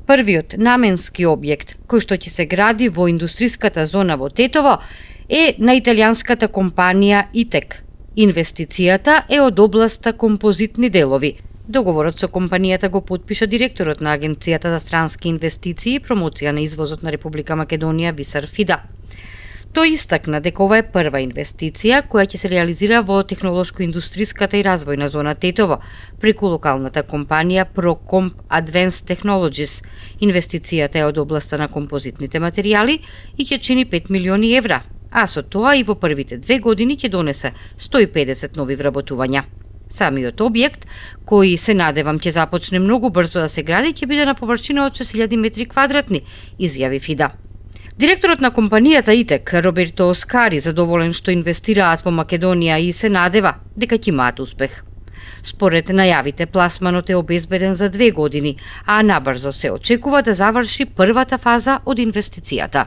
Првиот наменски објект, кој што ќе се гради во индустриската зона во Тетово, е на италијанската компанија ИТЕК. Инвестицијата е од областа композитни делови. Договорот со компанијата го потпиша директорот на Агенцијата за странски инвестиции и промоција на извозот на Република Македонија Висар Фида. Тој истакна дека ова е прва инвестиција која ќе се реализира во технолошко-индустриската и развојна зона Тетово преку локалната компанија ProComp Advanced Technologies. Инвестицијата е од областа на композитните материјали и ќе чини 5 милиони евра, а со тоа и во првите 2 години ќе донесе 150 нови вработувања. Самиот објект, кој се надевам ќе започне многу брзо да се гради, ќе биде на површина од 6000 метри квадратни, изјави Фида. Директорот на компанијата ИТЕК, Роберто Оскари, задоволен што инвестираат во Македонија и се надева дека ќе имаат успех. Според најавите, пласманот е обезбеден за 2 години, а набрзо се очекува да заврши првата фаза од инвестицијата.